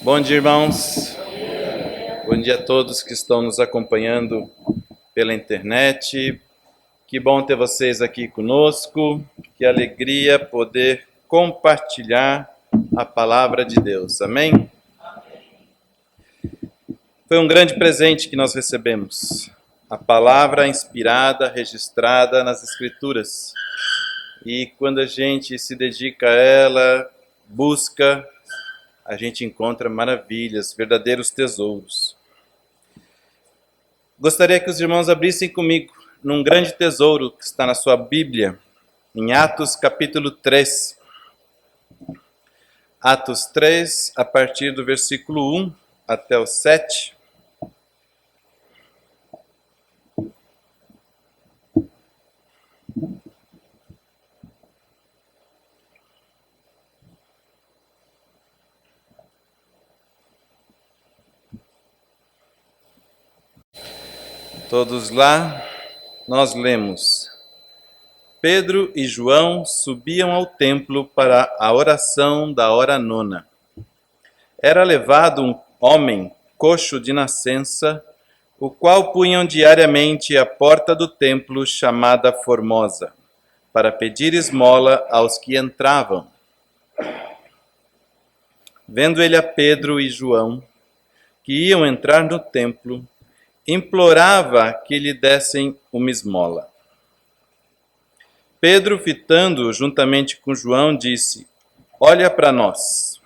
Bom dia, irmãos. Bom dia a todos que estão nos acompanhando pela internet. Que bom ter vocês aqui conosco. Que alegria poder compartilhar a palavra de Deus. Amém? Foi um grande presente que nós recebemos. A palavra inspirada, registrada nas Escrituras. E quando a gente se dedica a ela, busca, a gente encontra maravilhas, verdadeiros tesouros. Gostaria que os irmãos abrissem comigo num grande tesouro que está na sua Bíblia, em Atos capítulo 3. Atos 3, a partir do versículo 1 até o 7. Todos lá, nós lemos: Pedro e João subiam ao templo para a oração da hora nona. Era levado um homem coxo de nascença, o qual punham diariamente à porta do templo chamada Formosa, para pedir esmola aos que entravam. Vendo ele a Pedro e João, que iam entrar no templo, implorava que lhe dessem uma esmola. Pedro, fitando juntamente com João, disse: Olha para nós.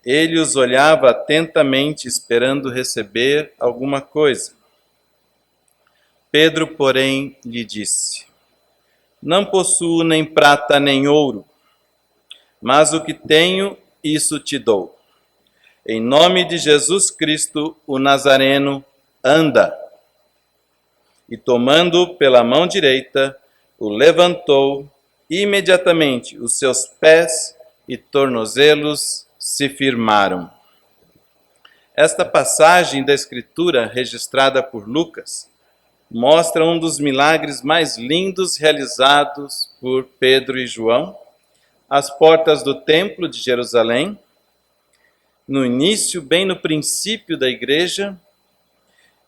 Ele os olhava atentamente, esperando receber alguma coisa. Pedro, porém, lhe disse: Não possuo nem prata nem ouro, mas o que tenho, isso te dou. Em nome de Jesus Cristo, o Nazareno, anda. E tomando pela mão direita, o levantou, e imediatamente os seus pés e tornozelos se firmaram. Esta passagem da Escritura, registrada por Lucas, mostra um dos milagres mais lindos realizados por Pedro e João, às portas do Templo de Jerusalém, no início, bem no princípio da igreja,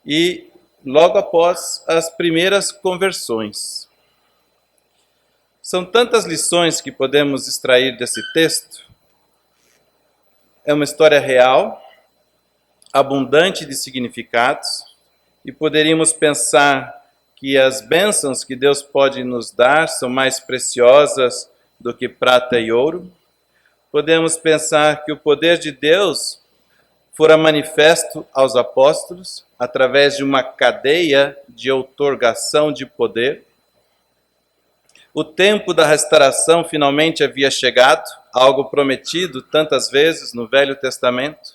e logo após as primeiras conversões. São tantas lições que podemos extrair desse texto. É uma história real, abundante de significados, e poderíamos pensar que as bênçãos que Deus pode nos dar são mais preciosas do que prata e ouro. Podemos pensar que o poder de Deus fora manifesto aos apóstolos através de uma cadeia de outorgação de poder. O tempo da restauração finalmente havia chegado, algo prometido tantas vezes no Velho Testamento,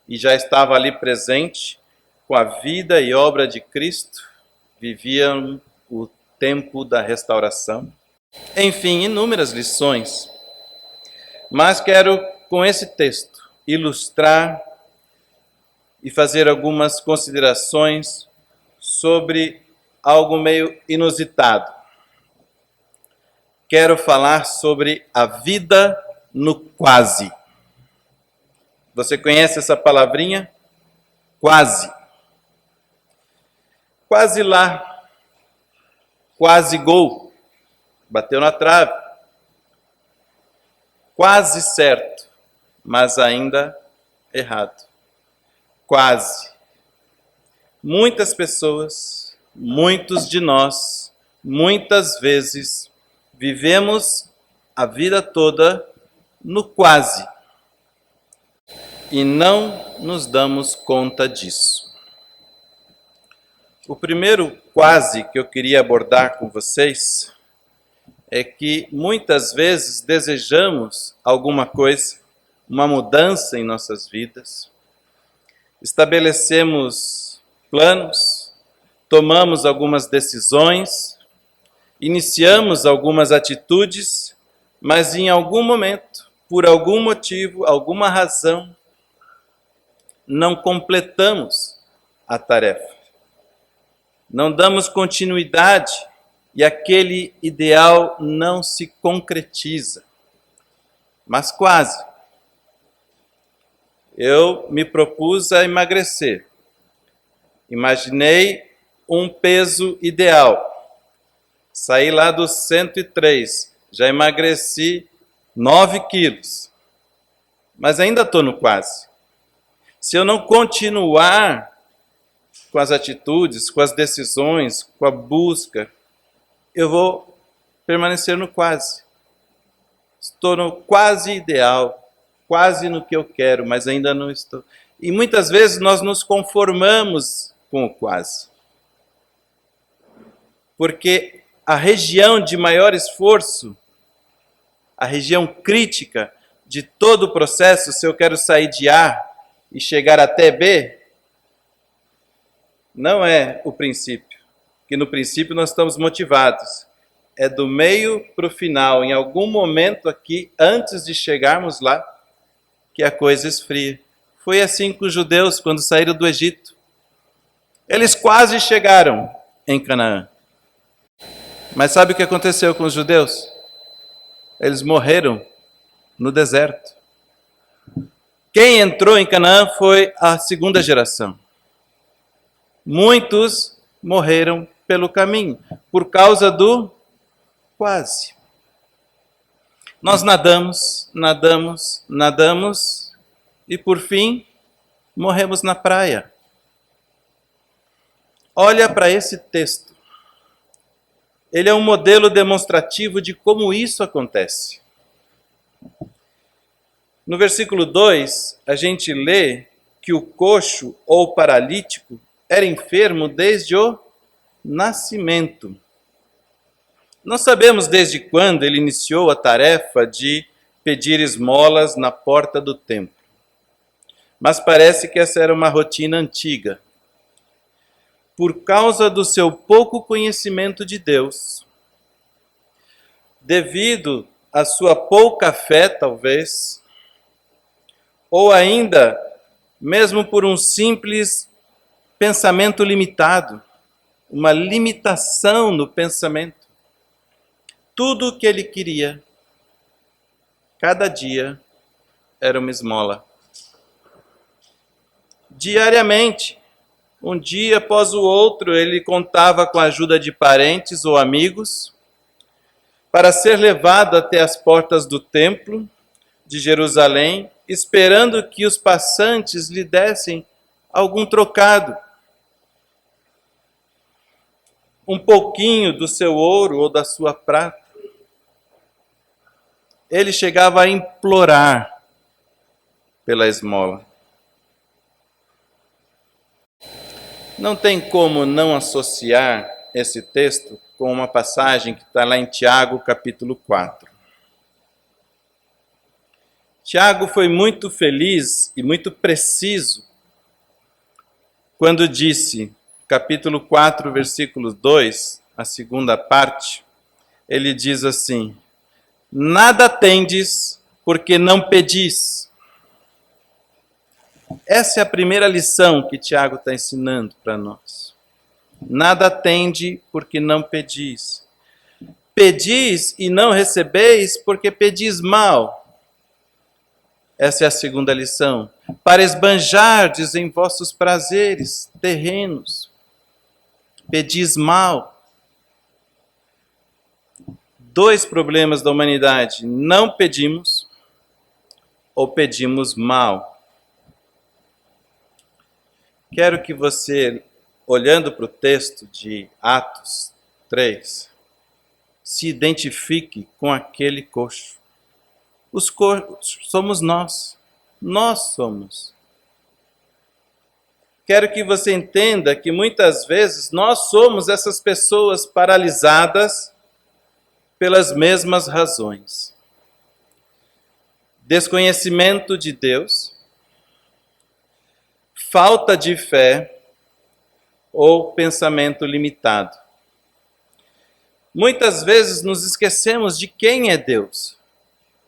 e já estava ali presente, com a vida e obra de Cristo, viviam o tempo da restauração. Enfim, inúmeras lições. Mas quero, com esse texto, ilustrar e fazer algumas considerações sobre algo meio inusitado. Quero falar sobre a vida no quase. Você conhece essa palavrinha? Quase. Quase lá. Quase gol. Bateu na trave. Quase certo, mas ainda errado. Quase. Muitas pessoas, muitos de nós, muitas vezes, vivemos a vida toda no quase. E não nos damos conta disso. O primeiro quase que eu queria abordar com vocês é que muitas vezes desejamos alguma coisa, uma mudança em nossas vidas. Estabelecemos planos, tomamos algumas decisões, iniciamos algumas atitudes, mas em algum momento, por algum motivo, alguma razão, não completamos a tarefa. Não damos continuidade e aquele ideal não se concretiza. Mas quase. Eu me propus a emagrecer. Imaginei um peso ideal. Saí lá dos 103, já emagreci 9 quilos. Mas ainda estou no quase. Se eu não continuar com as atitudes, com as decisões, com a busca, eu vou permanecer no quase. Estou no quase ideal, quase no que eu quero, mas ainda não estou. E muitas vezes nós nos conformamos com o quase. Porque a região de maior esforço, a região crítica de todo o processo, se eu quero sair de A e chegar até B, não é o princípio. Que no princípio nós estamos motivados. É do meio para o final, em algum momento aqui, antes de chegarmos lá, que a coisa esfria. Foi assim com os judeus quando saíram do Egito. Eles quase chegaram em Canaã. Mas sabe o que aconteceu com os judeus? Eles morreram no deserto. Quem entrou em Canaã foi a segunda geração. Muitos morreram pelo caminho, por causa do quase. Nós nadamos, nadamos, nadamos e por fim morremos na praia. Olha para esse texto. Ele é um modelo demonstrativo de como isso acontece. No versículo 2, a gente lê que o coxo ou paralítico era enfermo desde o nascimento. Não sabemos desde quando ele iniciou a tarefa de pedir esmolas na porta do templo. Mas parece que essa era uma rotina antiga. Por causa do seu pouco conhecimento de Deus, devido à sua pouca fé, talvez, ou ainda mesmo por um simples pensamento limitado, uma limitação no pensamento, tudo o que ele queria, cada dia, era uma esmola. Diariamente, um dia após o outro, ele contava com a ajuda de parentes ou amigos para ser levado até as portas do templo de Jerusalém, esperando que os passantes lhe dessem algum trocado. Um pouquinho do seu ouro ou da sua prata. Ele chegava a implorar pela esmola. Não tem como não associar esse texto com uma passagem que está lá em Tiago, capítulo 4. Tiago foi muito feliz e muito preciso quando disse, capítulo 4, versículo 2, a segunda parte, ele diz assim: nada tendes porque não pedis. Essa é a primeira lição que Tiago está ensinando para nós. Nada tende porque não pedis. Pedis e não recebeis porque pedis mal. Essa é a segunda lição. Para esbanjardes em vossos prazeres terrenos. Pedis mal. 2 problemas da humanidade. Não pedimos ou pedimos mal. Quero que você, olhando para o texto de Atos 3, se identifique com aquele coxo. Os coxos somos nós. Nós somos. Quero que você entenda que muitas vezes nós somos essas pessoas paralisadas pelas mesmas razões. Desconhecimento de Deus, falta de fé ou pensamento limitado. Muitas vezes nos esquecemos de quem é Deus.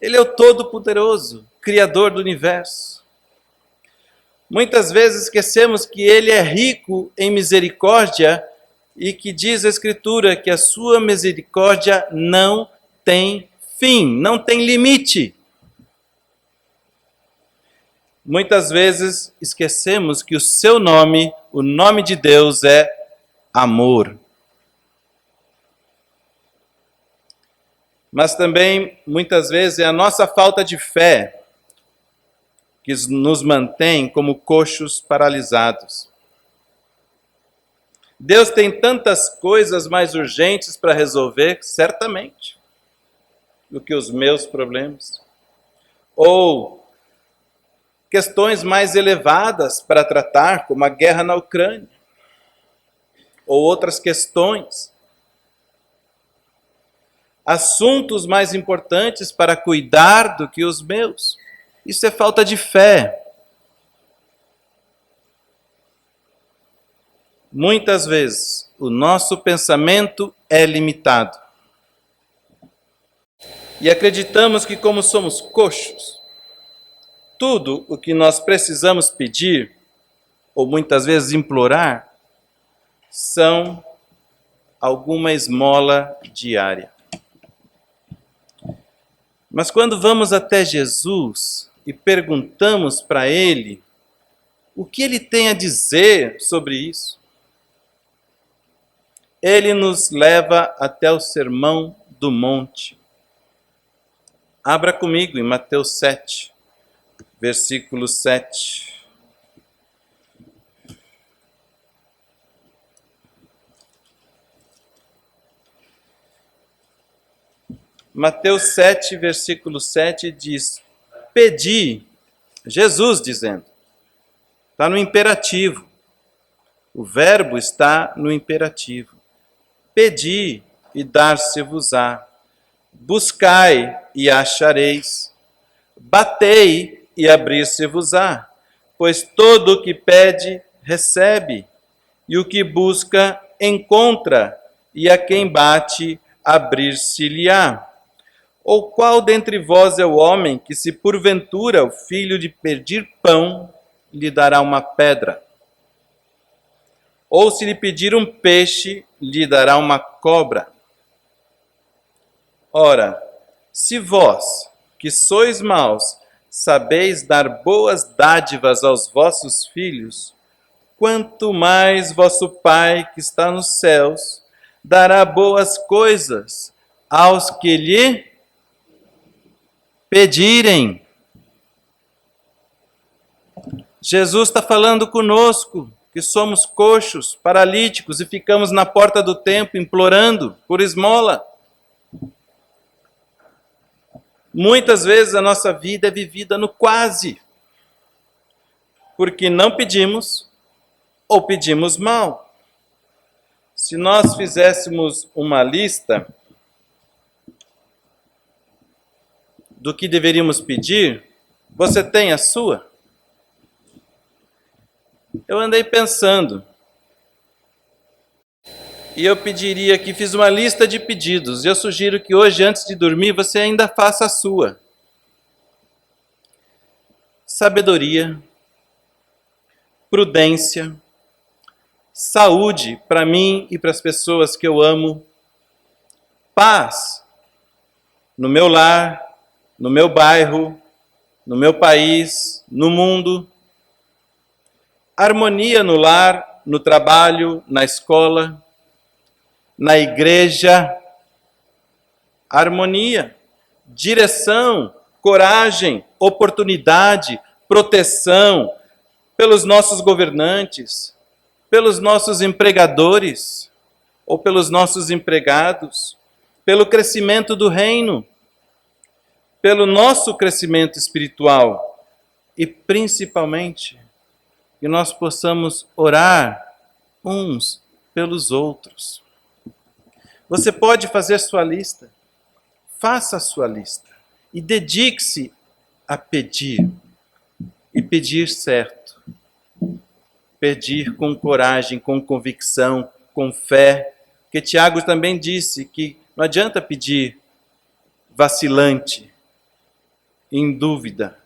Ele é o Todo-Poderoso, Criador do Universo. Muitas vezes esquecemos que Ele é rico em misericórdia e que diz a Escritura que a sua misericórdia não tem fim, não tem limite. muitas vezes esquecemos que o seu nome, o nome de Deus é amor. Mas também, muitas vezes, é a nossa falta de fé que nos mantém como coxos paralisados. Deus tem tantas coisas mais urgentes para resolver, certamente, do que os meus problemas. Ou questões mais elevadas para tratar, como a guerra na Ucrânia. Ou outras questões. Assuntos mais importantes para cuidar do que os meus. Isso é falta de fé. Muitas vezes, o nosso pensamento é limitado. E acreditamos que, como somos coxos, tudo o que nós precisamos pedir, ou muitas vezes implorar, são alguma esmola diária. Mas quando vamos até Jesus e perguntamos para Ele o que Ele tem a dizer sobre isso, Ele nos leva até o Sermão do Monte. Abra comigo em Mateus 7, versículo 7. Mateus 7, versículo 7 diz: pedi, Jesus dizendo, está no imperativo, o verbo está no imperativo. Pedi e dar-se-vos-á, buscai e achareis, batei e abrir-se-vos-á, pois todo o que pede, recebe, e o que busca, encontra, e a quem bate, abrir-se-lhe-á. Ou qual dentre vós é o homem que, se porventura o filho lhe pedir pão, lhe dará uma pedra? Ou se lhe pedir um peixe, lhe dará uma cobra? Ora, se vós, que sois maus, sabeis dar boas dádivas aos vossos filhos, quanto mais vosso Pai que está nos céus dará boas coisas aos que lhe pedirem. Jesus está falando conosco, que somos coxos, paralíticos e ficamos na porta do templo implorando por esmola. Muitas vezes a nossa vida é vivida no quase, porque não pedimos ou pedimos mal. Se nós fizéssemos uma lista do que deveríamos pedir, você tem a sua? Eu andei pensando, e eu pediria que fiz uma lista de pedidos. Eu sugiro que hoje, antes de dormir, você ainda faça a sua. Sabedoria, prudência, saúde para mim e para as pessoas que eu amo, paz no meu lar, no meu bairro, no meu país, no mundo, harmonia no lar, no trabalho, na escola, na igreja, harmonia, direção, coragem, oportunidade, proteção pelos nossos governantes, pelos nossos empregadores ou pelos nossos empregados, pelo crescimento do reino, pelo nosso crescimento espiritual e principalmente que nós possamos orar uns pelos outros. Você pode fazer sua lista, faça a sua lista e dedique-se a pedir e pedir certo. Pedir com coragem, com convicção, com fé. Porque Tiago também disse que não adianta pedir vacilante, em dúvida.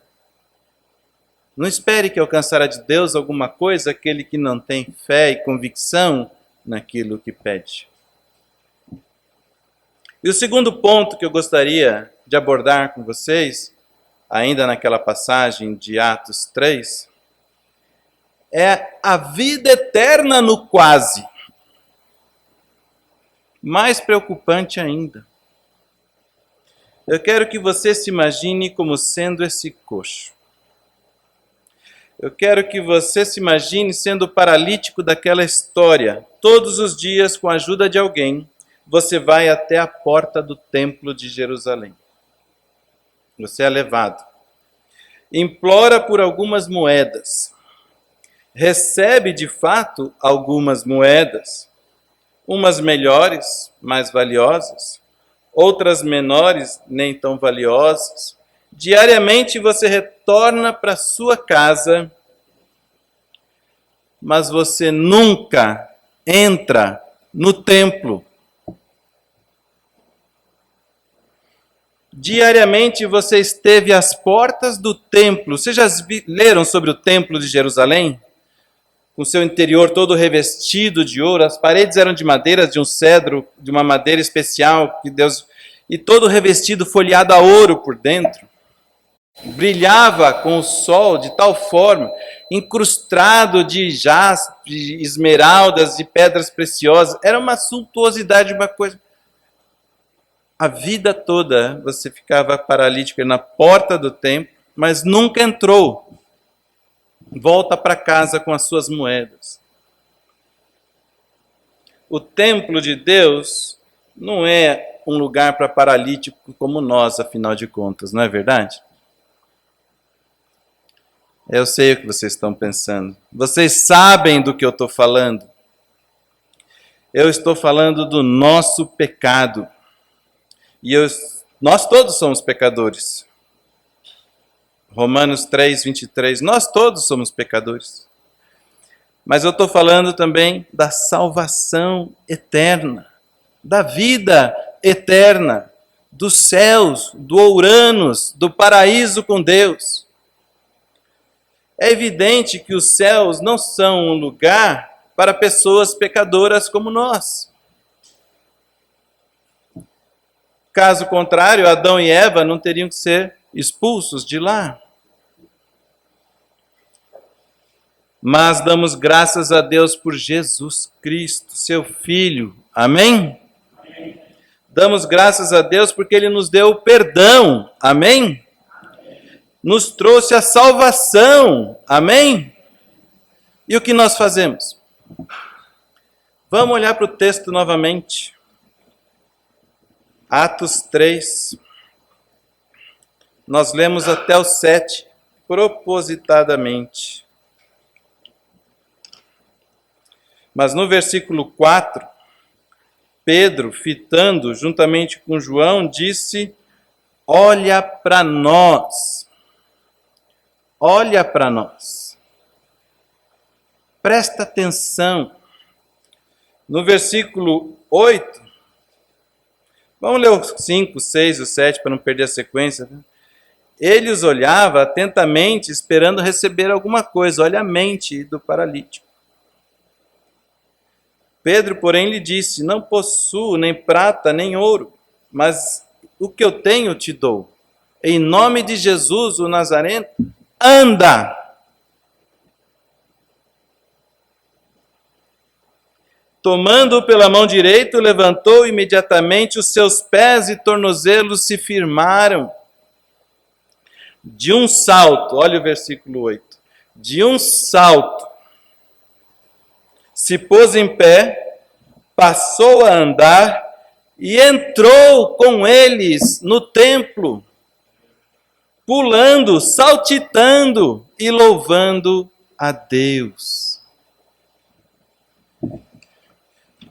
Não espere que alcançará de Deus alguma coisa aquele que não tem fé e convicção naquilo que pede. E o segundo ponto que eu gostaria de abordar com vocês ainda naquela passagem de Atos 3, é a vida eterna no quase. Mais preocupante ainda. Eu quero que você se imagine como sendo esse coxo. Eu quero que você se imagine sendo o paralítico daquela história. Todos os dias, com a ajuda de alguém, você vai até a porta do templo de Jerusalém. Você é levado. Implora por algumas moedas. Recebe, de fato, algumas moedas. Umas melhores, mais valiosas. Outras menores, nem tão valiosas. Diariamente você retorna para sua casa, mas você nunca entra no templo. Diariamente você esteve às portas do templo. Vocês já leram sobre o templo de Jerusalém? Com seu interior todo revestido de ouro, as paredes eram de madeira, de um cedro, de uma madeira especial que Deus, e todo revestido, folheado a ouro por dentro. Brilhava com o sol de tal forma, incrustado de jaspe, de esmeraldas, de pedras preciosas. Era uma suntuosidade, uma coisa. A vida toda você ficava paralítico na porta do templo, mas nunca entrou. Volta para casa com as suas moedas. O templo de Deus não é um lugar para paralítico como nós, afinal de contas, não é verdade? Eu sei o que vocês estão pensando. Vocês sabem do que eu estou falando. Eu estou falando do nosso pecado. E nós todos somos pecadores. Romanos 3, 23. Nós todos somos pecadores. Mas eu estou falando também da salvação eterna, da vida eterna, dos céus, do Ouranos, do paraíso com Deus. É evidente que os céus não são um lugar para pessoas pecadoras como nós. Caso contrário, Adão e Eva não teriam que ser expulsos de lá. Mas damos graças a Deus por Jesus Cristo, seu Filho. Amém? Amém. Damos graças a Deus porque Ele nos deu o perdão. Amém? Nos trouxe a salvação. Amém? E o que nós fazemos? Vamos olhar para o texto novamente. Atos 3. Nós lemos até o 7, propositadamente. Mas no versículo 4, Pedro, fitando juntamente com João, disse: olha para nós. Olha para nós. Presta atenção. No versículo 8, vamos ler os 5, 6 e 7 para não perder a sequência. Ele os olhava atentamente, esperando receber alguma coisa. Olha a mente do paralítico. Pedro, porém, lhe disse: não possuo nem prata nem ouro, mas o que eu tenho te dou. Em nome de Jesus, o Nazareno, anda! Tomando-o pela mão direita, levantou imediatamente os seus pés e tornozelos se firmaram. De um salto, olha o versículo 8. De um salto, se pôs em pé, passou a andar e entrou com eles no templo, pulando, saltitando e louvando a Deus.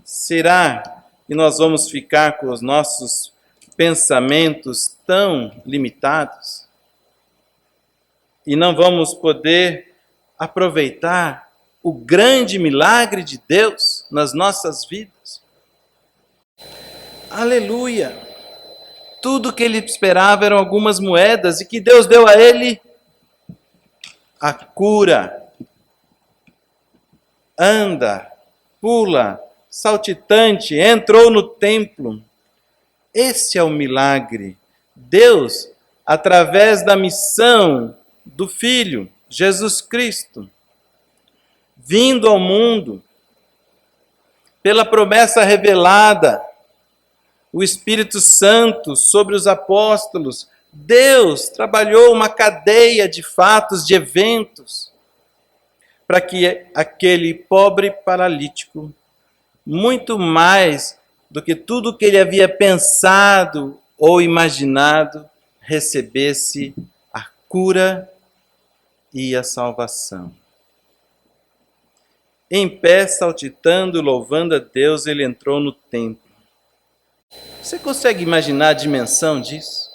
Será que nós vamos ficar com os nossos pensamentos tão limitados? E não vamos poder aproveitar o grande milagre de Deus nas nossas vidas? Aleluia! Tudo que ele esperava eram algumas moedas, e que Deus deu a ele a cura. Anda, pula, saltitante, entrou no templo. Esse é o milagre. Deus através da missão do Filho, Jesus Cristo, vindo ao mundo, pela promessa revelada, o Espírito Santo sobre os apóstolos, Deus trabalhou uma cadeia de fatos, de eventos, para que aquele pobre paralítico, muito mais do que tudo que ele havia pensado ou imaginado, recebesse a cura e a salvação. Em pé, saltitando, louvando a Deus, ele entrou no templo. Você consegue imaginar a dimensão disso?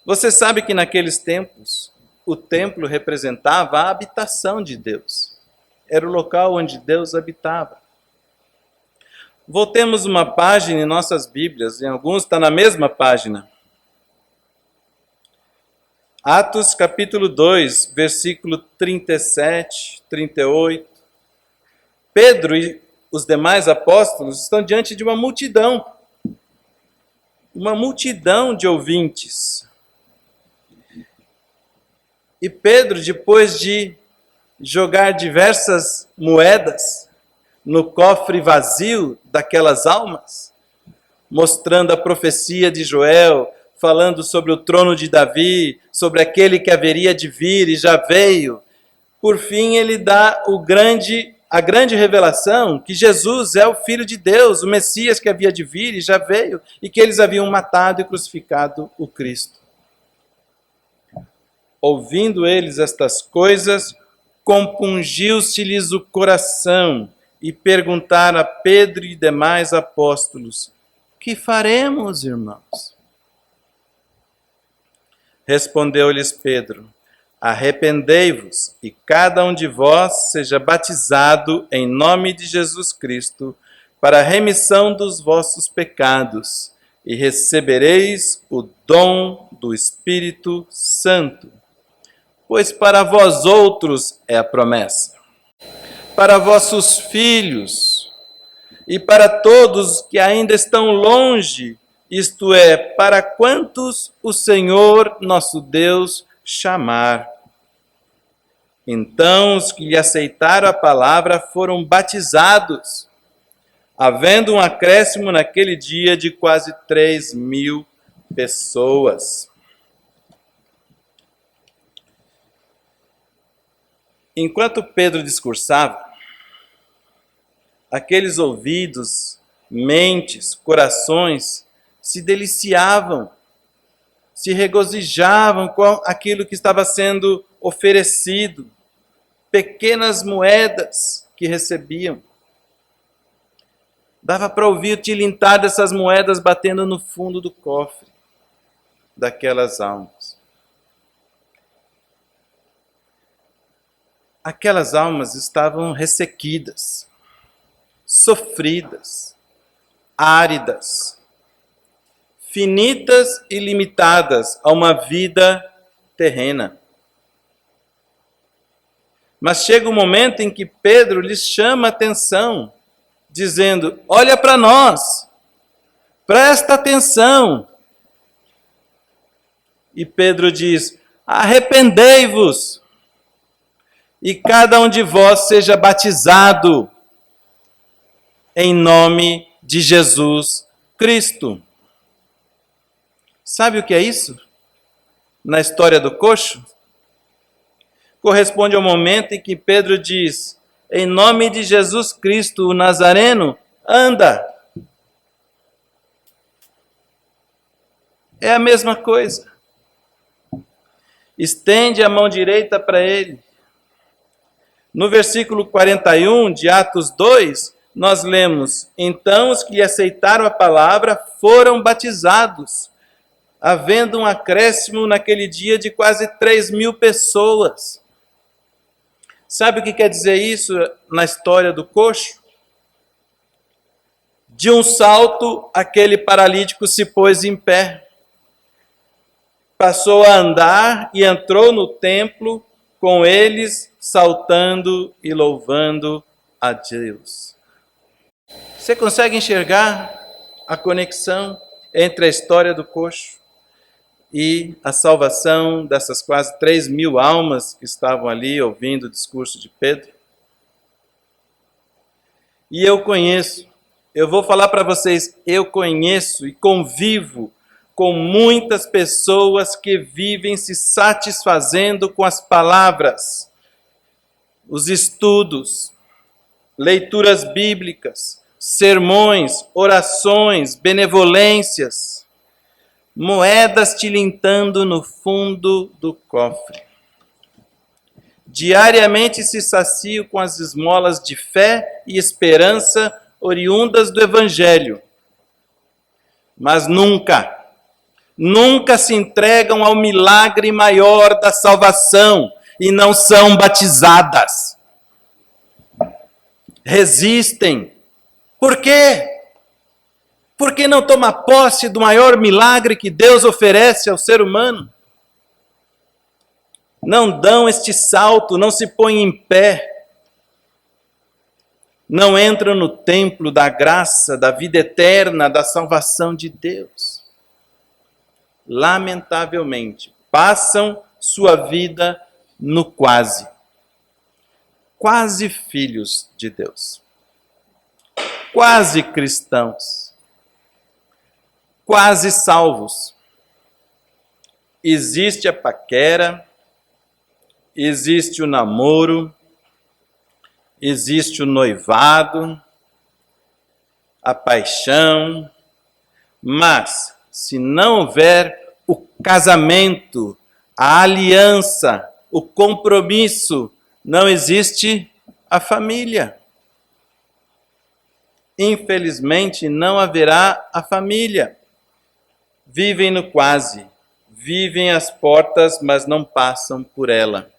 Você sabe que naqueles tempos, o templo representava a habitação de Deus. Era o local onde Deus habitava. Voltemos uma página em nossas Bíblias, em alguns está na mesma página. Atos capítulo 2, versículo 37, 38. Pedro e os demais apóstolos estão diante de uma multidão de ouvintes. E Pedro, depois de jogar diversas moedas no cofre vazio daquelas almas, mostrando a profecia de Joel, falando sobre o trono de Davi, sobre aquele que haveria de vir e já veio, por fim ele dá a grande revelação que Jesus é o Filho de Deus, o Messias que havia de vir e já veio, e que eles haviam matado e crucificado o Cristo. Ouvindo eles estas coisas, compungiu-se-lhes o coração e perguntaram a Pedro e demais apóstolos: que faremos, irmãos? Respondeu-lhes Pedro: arrependei-vos e cada um de vós seja batizado em nome de Jesus Cristo para a remissão dos vossos pecados e recebereis o dom do Espírito Santo. Pois para vós outros é a promessa, para vossos filhos e para todos que ainda estão longe, isto é, para quantos o Senhor nosso Deus chamar. Então os que lhe aceitaram a palavra foram batizados, havendo um acréscimo naquele dia de quase 3.000 pessoas. Enquanto Pedro discursava, aqueles ouvidos, mentes, corações se deliciavam, se regozijavam com aquilo que estava sendo oferecido, pequenas moedas que recebiam. Dava para ouvir o tilintar dessas moedas batendo no fundo do cofre daquelas almas. Aquelas almas estavam ressequidas, sofridas, áridas, finitas e limitadas a uma vida terrena. Mas chega um momento em que Pedro lhes chama a atenção, dizendo: olha para nós, presta atenção. E Pedro diz: arrependei-vos e cada um de vós seja batizado em nome de Jesus Cristo. Sabe o que é isso? Na história do coxo? Corresponde ao momento em que Pedro diz: em nome de Jesus Cristo, o Nazareno, anda. É a mesma coisa. Estende a mão direita para ele. No versículo 41 de Atos 2, nós lemos: então os que lhe aceitaram a palavra foram batizados, havendo um acréscimo naquele dia de quase 3.000 pessoas. Sabe o que quer dizer isso na história do coxo? De um salto, aquele paralítico se pôs em pé. Passou a andar e entrou no templo com eles, saltando e louvando a Deus. Você consegue enxergar a conexão entre a história do coxo? e a salvação dessas quase 3.000 almas que estavam ali ouvindo o discurso de Pedro. E eu vou falar para vocês, eu conheço e convivo com muitas pessoas que vivem se satisfazendo com as palavras, os estudos, leituras bíblicas, sermões, orações, benevolências, moedas tilintando no fundo do cofre. Diariamente se saciam com as esmolas de fé e esperança oriundas do Evangelho, mas nunca se entregam ao milagre maior da salvação e não são batizadas. Resistem. Por quê? Porque não toma posse do maior milagre que Deus oferece ao ser humano. Não dão este salto, não se põem em pé. Não entram no templo da graça, da vida eterna, da salvação de Deus. Lamentavelmente, passam sua vida no quase. Quase filhos de Deus. Quase cristãos. Quase salvos. Existe a paquera, existe o namoro, existe o noivado, a paixão, mas se não houver o casamento, a aliança, o compromisso, não existe a família. Infelizmente, não haverá a família. Vivem no quase, vivem às portas, mas não passam por ela.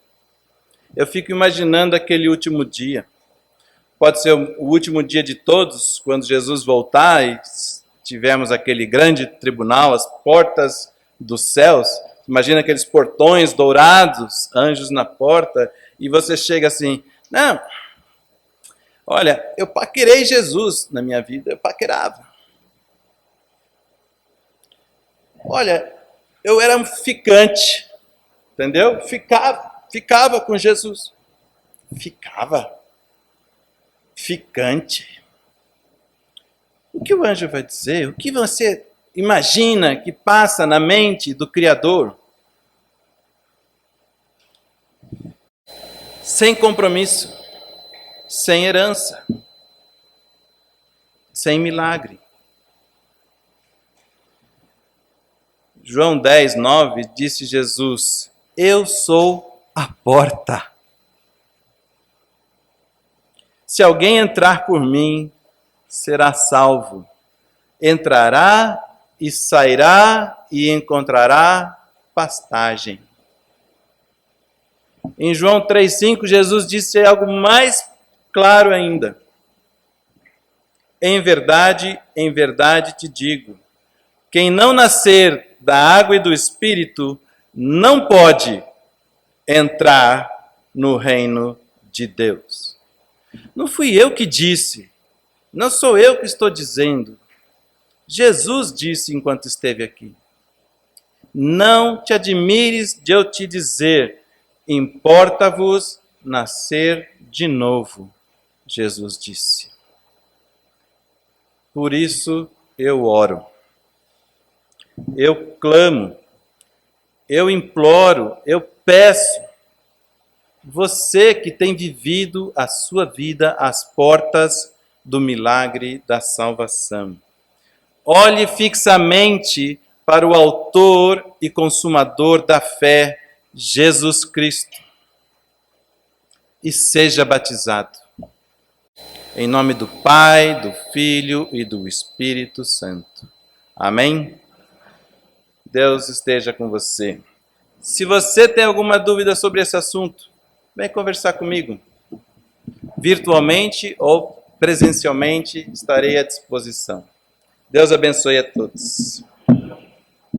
Eu fico imaginando aquele último dia. Pode ser o último dia de todos, quando Jesus voltar e tivermos aquele grande tribunal, as portas dos céus. Imagina aqueles portões dourados, anjos na porta, e você chega assim, não, olha, eu paquerei Jesus na minha vida, eu paquerava. Olha, eu era um ficante, entendeu? Ficava com Jesus. Ficante. O que o anjo vai dizer? O que você imagina que passa na mente do Criador? Sem compromisso, sem herança, sem milagre. João 10, 9, disse Jesus, eu sou a porta. Se alguém entrar por mim, será salvo. Entrará e sairá e encontrará pastagem. Em João 3,5, Jesus disse algo mais claro ainda. Em verdade te digo, quem não nascer da água e do Espírito, não pode entrar no reino de Deus. Não fui eu que disse, não sou eu que estou dizendo. Jesus disse enquanto esteve aqui. Não te admires de eu te dizer, importa-vos nascer de novo, Jesus disse. Por isso eu oro, eu clamo, eu imploro, eu peço, você que tem vivido a sua vida às portas do milagre da salvação. Olhe fixamente para o autor e consumador da fé, Jesus Cristo, e seja batizado. Em nome do Pai, do Filho e do Espírito Santo. Amém? Deus esteja com você. Se você tem alguma dúvida sobre esse assunto, vem conversar comigo. Virtualmente ou presencialmente, estarei à disposição. Deus abençoe a todos.